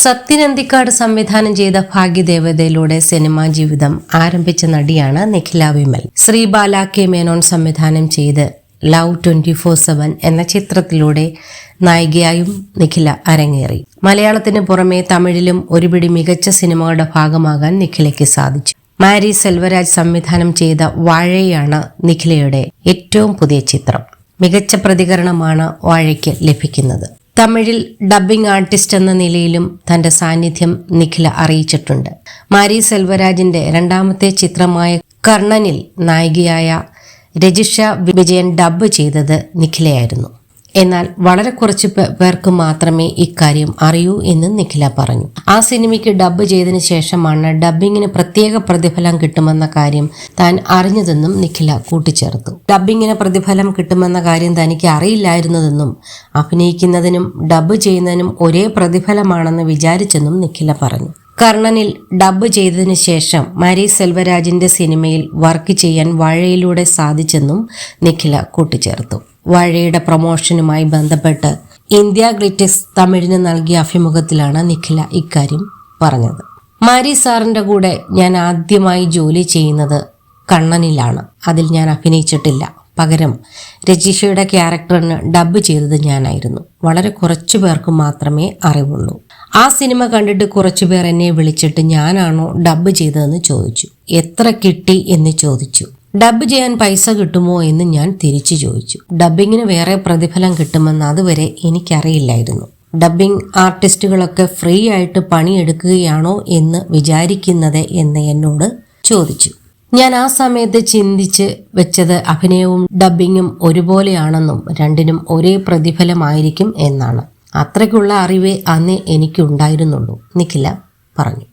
സത്യൻ അന്തിക്കാട് സംവിധാനം ചെയ്ത ഭാഗ്യദേവതയിലൂടെ സിനിമാ ജീവിതം ആരംഭിച്ച നടിയാണ് നിഖില വിമൽ. ശ്രീബാല കെ മേനോൻ സംവിധാനം ചെയ്ത് ലവ് 24/7 എന്ന ചിത്രത്തിലൂടെ നായികയായും നിഖില അരങ്ങേറി. മലയാളത്തിന് പുറമെ തമിഴിലും ഒരുപിടി മികച്ച സിനിമകളുടെ ഭാഗമാകാൻ നിഖിലയ്ക്ക് സാധിച്ചു. മാരി സെൽവരാജ് സംവിധാനം ചെയ്ത വാഴയാണ് നിഖിലയുടെ ഏറ്റവും പുതിയ ചിത്രം. മികച്ച പ്രതികരണമാണ് വാഴയ്ക്ക് ലഭിക്കുന്നത്. തമിഴിൽ ഡബ്ബിംഗ് ആർട്ടിസ്റ്റ് എന്ന നിലയിലും തന്റെ സാന്നിധ്യം നിഖില അറിയിച്ചിട്ടുണ്ട്. മാരി സെൽവരാജിന്റെ രണ്ടാമത്തെ ചിത്രമായ കർണനിൽ നായികയായ രജിഷ വിജയൻ ഡബ്ബ് ചെയ്തത് നിഖിലയായിരുന്നു. എന്നാൽ വളരെ കുറച്ച് പേർക്ക് മാത്രമേ ഇക്കാര്യം അറിയൂ എന്ന് നിഖില പറഞ്ഞു. ആ സിനിമയ്ക്ക് ഡബ്ബ് ചെയ്തതിനു ശേഷമാണ് ഡബ്ബിങ്ങിന് പ്രത്യേക പ്രതിഫലം കിട്ടുമെന്ന കാര്യം താൻ അറിഞ്ഞതെന്നും നിഖില കൂട്ടിച്ചേർത്തു. ഡബ്ബിങ്ങിന് പ്രതിഫലം കിട്ടുമെന്ന കാര്യം തനിക്ക് അറിയില്ലായിരുന്നതെന്നും അഭിനയിക്കുന്നതിനും ഡബ്ബ് ചെയ്യുന്നതിനും ഒരേ പ്രതിഫലമാണെന്ന് വിചാരിച്ചെന്നും നിഖില പറഞ്ഞു. കർണനിൽ ഡബ്ബ് ചെയ്തതിനു ശേഷം മാരി സെൽവരാജിന്റെ സിനിമയിൽ വർക്ക് ചെയ്യാൻ വാഴയിലൂടെ സാധിച്ചെന്നും നിഖില കൂട്ടിച്ചേർത്തു. വാഴയുടെ പ്രൊമോഷനുമായി ബന്ധപ്പെട്ട് ഇന്ത്യ ഗ്ലിറ്റിക്സ് തമിഴിന് നൽകിയ അഭിമുഖത്തിലാണ് നിഖില ഇക്കാര്യം പറഞ്ഞത്. മാരി സാറിന്റെ കൂടെ ഞാൻ ആദ്യമായി ജോലി ചെയ്യുന്നത് കണ്ണനിലാണ്. അതിൽ ഞാൻ അഭിനയിച്ചിട്ടില്ല. പകരം രജിഷയുടെ ക്യാരക്ടറിന് ഡബ്ബ് ചെയ്തത് ഞാനായിരുന്നു. വളരെ കുറച്ചു പേർക്ക് മാത്രമേ അറിവുള്ളൂ. ആ സിനിമ കണ്ടിട്ട് കുറച്ചുപേർ എന്നെ വിളിച്ചിട്ട് ഞാനാണോ ഡബ്ബ് ചെയ്തതെന്ന് ചോദിച്ചു. എത്ര കിട്ടി എന്ന് ചോദിച്ചു. ഡബ്ബ് ചെയ്യാൻ പൈസ കിട്ടുമോ എന്ന് ഞാൻ തിരിച്ചു ചോദിച്ചു. ഡബ്ബിങ്ങിന് വേറെ പ്രതിഫലം കിട്ടുമെന്ന് അതുവരെ എനിക്കറിയില്ലായിരുന്നു. ഡബ്ബിംഗ് ആർട്ടിസ്റ്റുകളൊക്കെ ഫ്രീ ആയിട്ട് പണിയെടുക്കുകയാണോ എന്ന് വിചാരിക്കുന്നത് എന്ന് എന്നോട് ചോദിച്ചു. ഞാൻ ആ സമയത്ത് ചിന്തിച്ച് വെച്ചത് അഭിനയവും ഡബ്ബിങ്ങും ഒരുപോലെയാണെന്നും രണ്ടിനും ഒരേ പ്രതിഫലമായിരിക്കും എന്നാണ്. അത്രയ്ക്കുള്ള അറിവേ അന്നേ എനിക്കുണ്ടായിരുന്നുള്ളൂ, നിഖില പറഞ്ഞു.